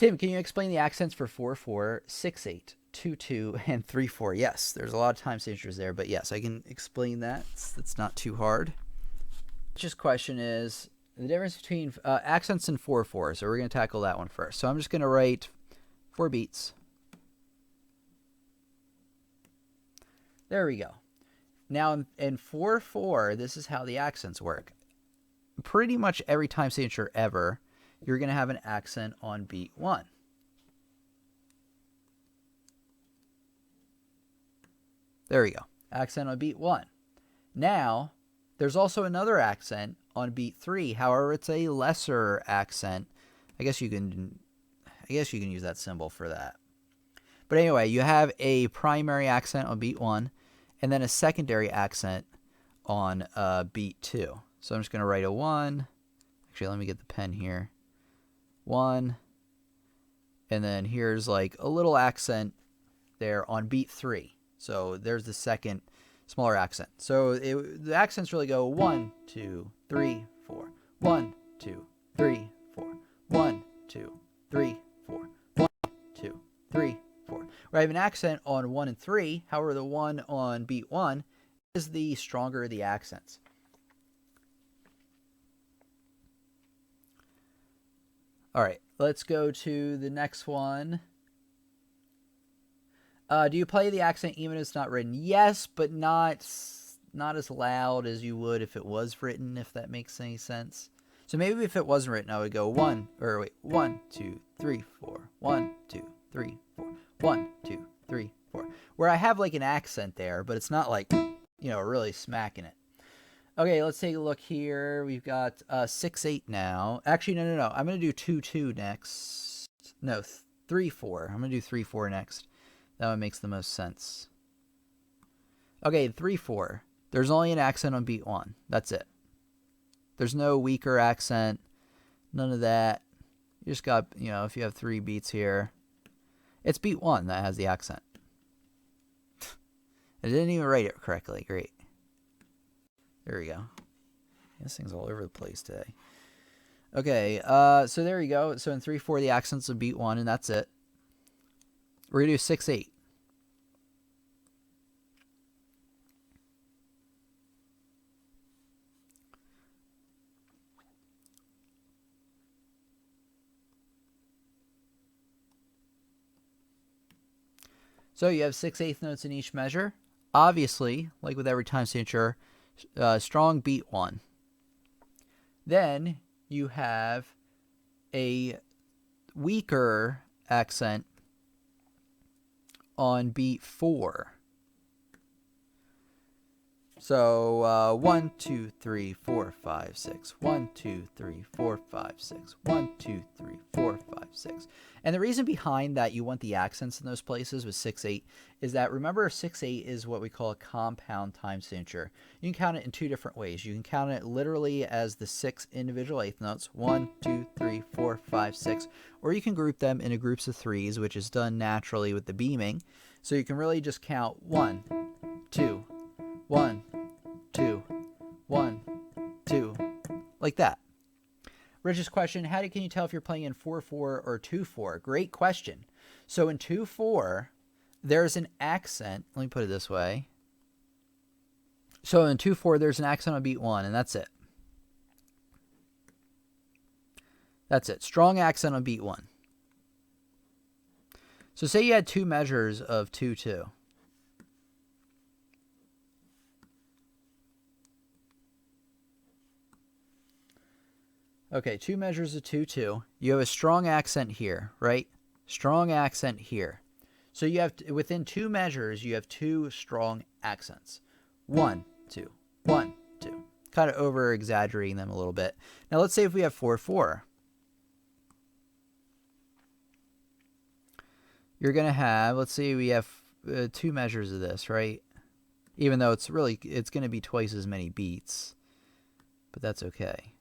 Tim, can you explain the accents for 4/4, 6/8, 2/2, and 3/4? Yes, there's a lot of time signatures there, but yes, I can explain that. It's not too hard. Just question is the difference between accents and 4/4. So we're going to tackle that one first. So I'm just going to write 4 beats. There we go. Now in 4/4, this is how the accents work. Pretty much every time signature ever, you're going to have an accent on beat 1. There we go. Accent on beat 1. Now, there's also another accent on beat 3. However, it's a lesser accent. I guess you can use that symbol for that. But anyway, you have a primary accent on beat 1 and then a secondary accent on beat 2. So I'm just going to write a 1. Actually, let me get the pen here. 1. And then here's like a little accent there on beat 3. So there's the second smaller accent. So the accents really go 1, 2, 3, 4. 1, 2, 3, 4. 1, 2, 3, 4. 1, 2, 3, 4. Where I have an accent on 1 and 3. However, the one on beat 1 is the stronger of the accents. All right, let's go to the next one. Do you play the accent even if it's not written? Yes, but not as loud as you would if it was written, if that makes any sense. So maybe if it wasn't written, I would go 1, 2, 3, 4. 1, 2, 3, 4. 1, 2, 3, 4. Where I have like an accent there, but it's not like, really smacking it. Okay, let's take a look here. We've got 6/8 now. Actually, no. I'm going to do 2/2 next. No, 3/4. I'm going to do 3/4 next. That one makes the most sense. Okay, 3/4. There's only an accent on beat 1. That's it. There's no weaker accent. None of that. You just got, if you have 3 beats here, it's beat 1 that has the accent. I didn't even write it correctly. Great. There we go. This thing's all over the place today. Okay, so there we go. So in 3/4, the accents will beat 1, and that's it. We're going to do 6/8. So you have 6/8 notes in each measure. Obviously, like with every time signature, strong beat 1. Then you have a weaker accent on beat 4. So 1, 2, 3, 4, 5, 6. 1, 2, 3, 4, 5, 6. 1, 2, 3, 4, 5, 6. And the reason behind that you want the accents in those places with 6/8 is that, remember, 6/8 is what we call a compound time signature. You can count it in 2 different ways. You can count it literally as the 6 individual eighth notes, 1, 2, 3, 4, 5, 6, or you can group them into groups of 3s, which is done naturally with the beaming. So you can really just count 1, 2, 1, 2, 1, 2, like that. Rich's question, can you tell if you're playing in 4/4 or 2/4? Great question. So in 2/4, there's an accent. Let me put it this way. So in 2/4, there's an accent on beat 1, and that's it. That's it. Strong accent on beat 1. So say you had 2 measures of 2/2. Okay, 2 measures of 2/2. You have a strong accent here, right? Strong accent here. So you have, within 2 measures, you have 2 strong accents. 1, 2, 1, 2. Kind of over-exaggerating them a little bit. Now let's say if we have 4/4. You're going to have, let's say we have 2 measures of this, right? Even though it's going to be twice as many beats. But that's okay.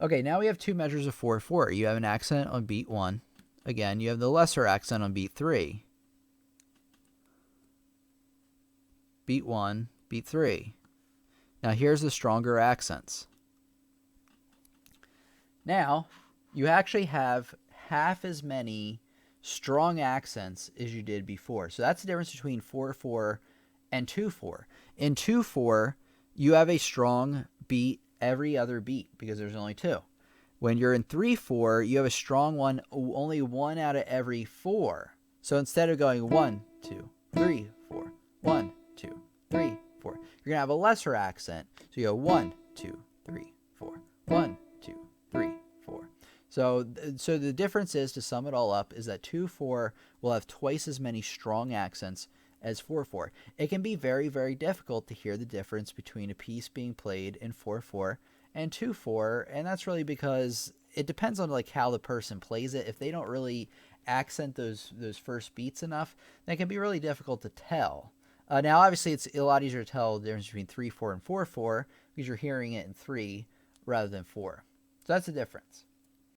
Okay, now we have 2 measures of 4/4. You have an accent on beat 1. Again, you have the lesser accent on beat 3. Beat 1, beat 3. Now here's the stronger accents. Now, you actually have half as many strong accents as you did before. So that's the difference between 4/4 and 2/4. In 2/4, you have a strong beat every other beat because there's only 2. When you're in 3/4, you have a strong one only 1 out of every 4. So instead of going 1, 2, 3, 4, 1, 2, 3, 4, you're going to have a lesser accent. So you go 1, 2, 3, 4, 1, 2, 3, 4. So the difference is, to sum it all up, is that 2/4 will have twice as many strong accents as 4/4. It can be very, very difficult to hear the difference between a piece being played in 4/4 and 2/4, and that's really because it depends on like how the person plays it. If they don't really accent those first beats enough, then it can be really difficult to tell. Now, obviously, it's a lot easier to tell the difference between 3/4 and 4/4 because you're hearing it in 3 rather than 4. So that's the difference.